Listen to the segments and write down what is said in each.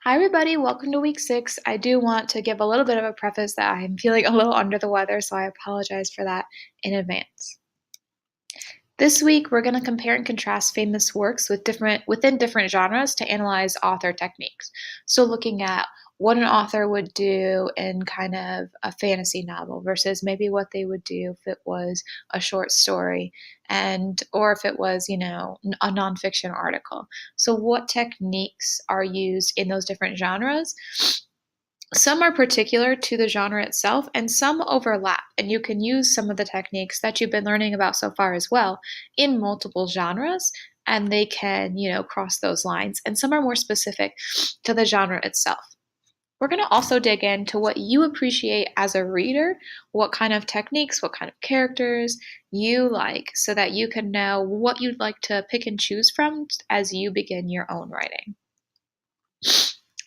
Hi, everybody. Welcome to week 6. I do want to give a little bit of a preface that I'm feeling a little under the weather, so I apologize for that in advance. This week, we're going to compare and contrast famous works within different genres to analyze author techniques. So, looking at what an author would do in kind of a fantasy novel versus maybe what they would do if it was a short story or if it was, a nonfiction article. So, what techniques are used in those different genres? Some are particular to the genre itself, and some overlap, and you can use some of the techniques that you've been learning about so far as well in multiple genres, and they can, cross those lines. And some are more specific to the genre itself. We're going to also dig into what you appreciate as a reader, what kind of techniques, what kind of characters you like, so that you can know what you'd like to pick and choose from as you begin your own writing.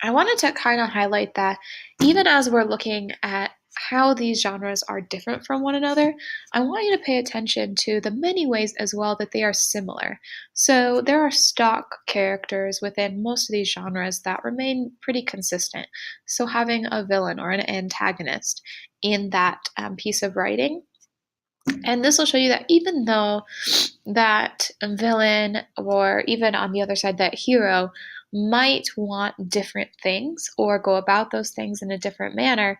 I wanted to kind of highlight that even as we're looking at how these genres are different from one another, I want you to pay attention to the many ways as well that they are similar. So there are stock characters within most of these genres that remain pretty consistent. So having a villain or an antagonist in that piece of writing. And this will show you that even though that villain, or even on the other side, that hero, might want different things or go about those things in a different manner,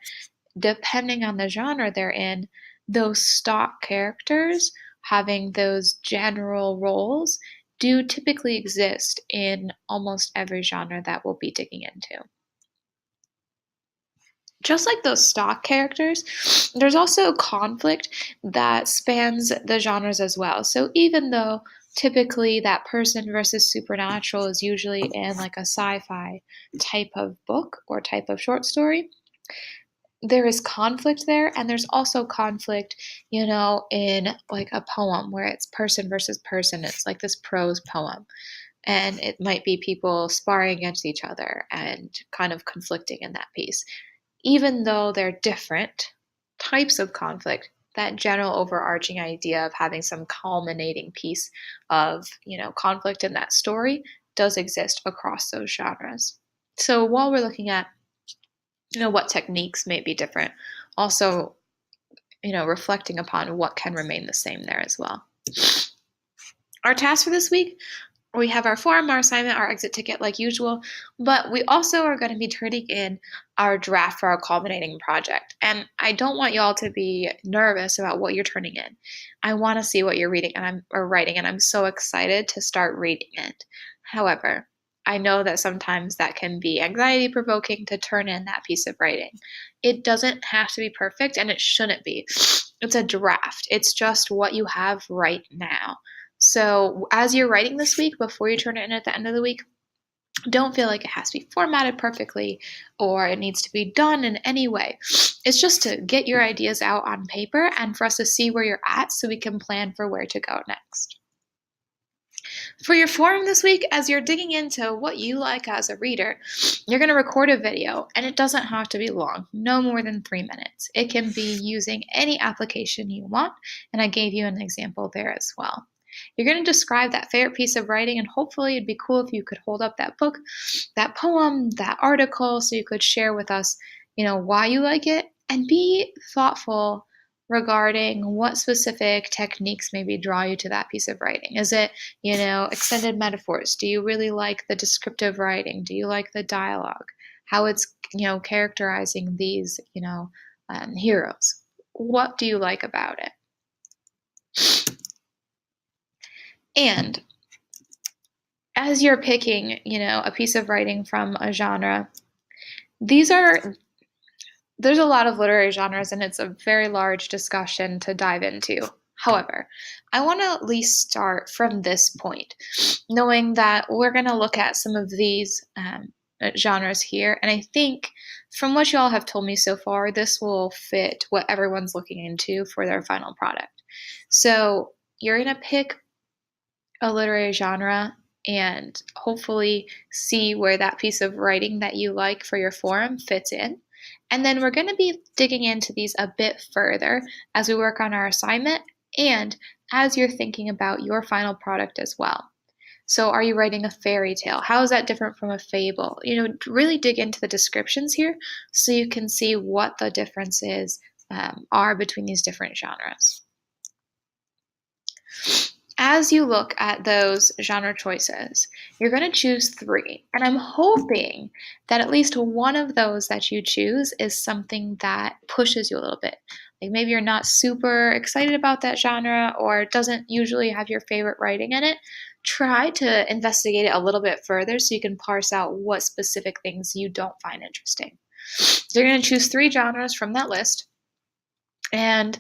depending on the genre they're in, those stock characters having those general roles do typically exist in almost every genre that we'll be digging into. Just like those stock characters, there's also conflict that spans the genres as well. So even though typically that person versus supernatural is usually in like a sci-fi type of book or type of short story, there is conflict there, and there's also conflict, in like a poem where it's person versus person. It's like this prose poem, and it might be people sparring against each other and kind of conflicting in that piece. Even though they're different types of conflict, that general overarching idea of having some culminating piece of, conflict in that story does exist across those genres. So while we're looking at, what techniques may be different, also, reflecting upon what can remain the same there as well. Our task for this week, we have our form, our assignment, our exit ticket like usual, but we also are going to be turning in our draft for our culminating project. And I don't want y'all to be nervous about what you're turning in. I want to see what you're reading or writing, and I'm so excited to start reading it. However, I know that sometimes that can be anxiety provoking to turn in that piece of writing. It doesn't have to be perfect, and it shouldn't be. It's a draft. It's just what you have right now. So as you're writing this week, before you turn it in at the end of the week, don't feel like it has to be formatted perfectly or it needs to be done in any way. It's just to get your ideas out on paper and for us to see where you're at so we can plan for where to go next. For your forum this week, as you're digging into what you like as a reader, you're going to record a video, and it doesn't have to be long, no more than 3 minutes. It can be using any application you want, and I gave you an example there as well. You're going to describe that favorite piece of writing, and hopefully it'd be cool if you could hold up that book, that poem, that article, so you could share with us, why you like it, and be thoughtful regarding what specific techniques maybe draw you to that piece of writing. Is it, extended metaphors? Do you really like the descriptive writing? Do you like the dialogue? How it's, characterizing these, heroes? What do you like about it? And as you're picking, a piece of writing from a genre, there's a lot of literary genres, and it's a very large discussion to dive into. However, I want to at least start from this point, knowing that we're going to look at some of these genres here, and I think from what you all have told me so far, this will fit what everyone's looking into for their final product. So you're going to pick a literary genre and hopefully see where that piece of writing that you like for your forum fits in. And then we're going to be digging into these a bit further as we work on our assignment and as you're thinking about your final product as well. So are you writing a fairy tale? How is that different from a fable? Really dig into the descriptions here so you can see what the differences are between these different genres. As you look at those genre choices, you're going to choose 3. And I'm hoping that at least one of those that you choose is something that pushes you a little bit. Like maybe you're not super excited about that genre or doesn't usually have your favorite writing in it. Try to investigate it a little bit further so you can parse out what specific things you don't find interesting. So you're going to choose 3 genres from that list. And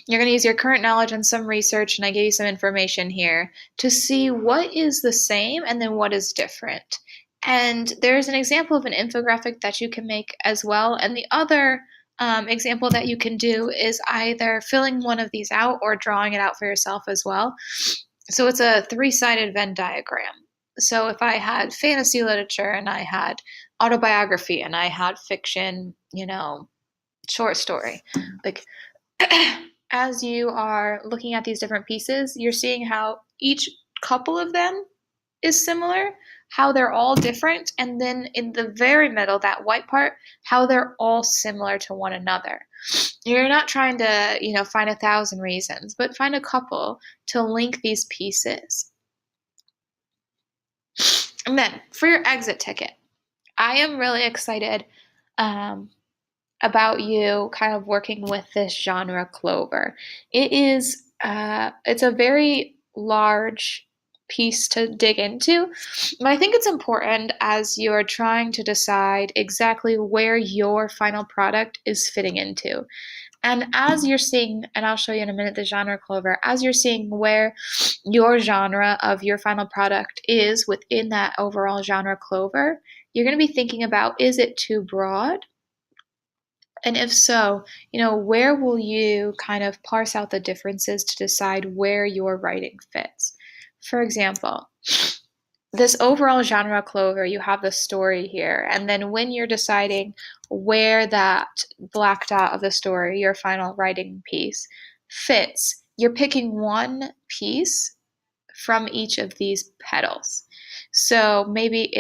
you're going to use your current knowledge and some research, and I gave you some information here to see what is the same and then what is different. And there's an example of an infographic that you can make as well. And the other example that you can do is either filling one of these out or drawing it out for yourself as well. So it's a 3-sided Venn diagram. So if I had fantasy literature and I had autobiography and I had fiction, short story, like as you are looking at these different pieces, you're seeing how each couple of them is similar, how they're all different, and then in the very middle, that white part, how they're all similar to one another. You're not trying to, find 1,000 reasons, but find a couple to link these pieces. And then for your exit ticket, I am really excited about you kind of working with this genre clover. It's a very large piece to dig into, but I think it's important as you're trying to decide exactly where your final product is fitting into. And as you're seeing, and I'll show you in a minute the genre clover, as you're seeing where your genre of your final product is within that overall genre clover, you're going to be thinking about, is it too broad? And if so, where will you kind of parse out the differences to decide where your writing fits? For example, this overall genre clover, you have the story here. And then when you're deciding where that black dot of the story, your final writing piece, fits, you're picking one piece from each of these petals. So maybe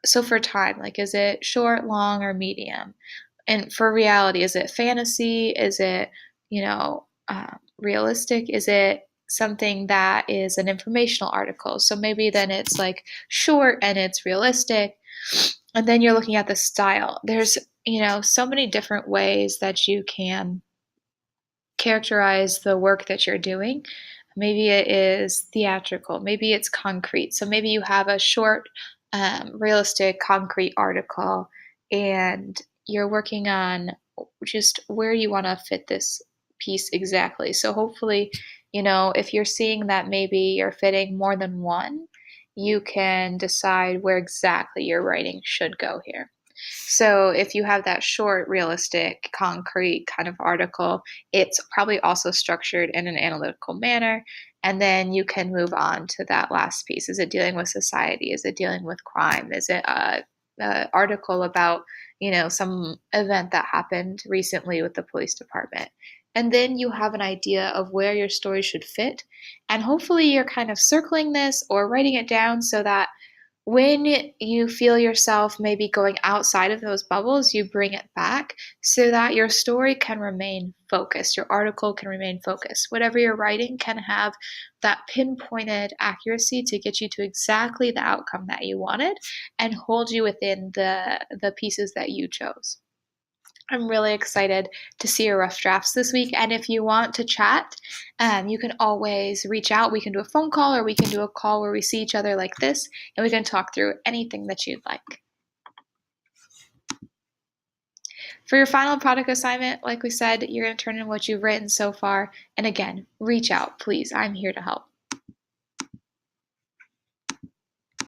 so for time, like is it short, long, or medium? And for reality, is it fantasy? Is it, realistic? Is it something that is an informational article? So maybe then it's like short and it's realistic. And then you're looking at the style. There's, so many different ways that you can characterize the work that you're doing. Maybe it is theatrical. Maybe it's concrete. So maybe you have a short, realistic, concrete article and you're working on just where you want to fit this piece exactly. So hopefully, if you're seeing that maybe you're fitting more than one, you can decide where exactly your writing should go here. So if you have that short, realistic, concrete kind of article, it's probably also structured in an analytical manner. And then you can move on to that last piece. Is it dealing with society? Is it dealing with crime? Is it an article about, some event that happened recently with the police department? And then you have an idea of where your story should fit. And hopefully you're kind of circling this or writing it down so that when you feel yourself maybe going outside of those bubbles, you bring it back so that your story can remain focused, your article can remain focused. Whatever you're writing can have that pinpointed accuracy to get you to exactly the outcome that you wanted and hold you within the pieces that you chose. I'm really excited to see your rough drafts this week. And if you want to chat, you can always reach out. We can do a phone call or we can do a call where we see each other like this and we can talk through anything that you'd like. For your final product assignment, like we said, you're going to turn in what you've written so far. And again, reach out, please. I'm here to help.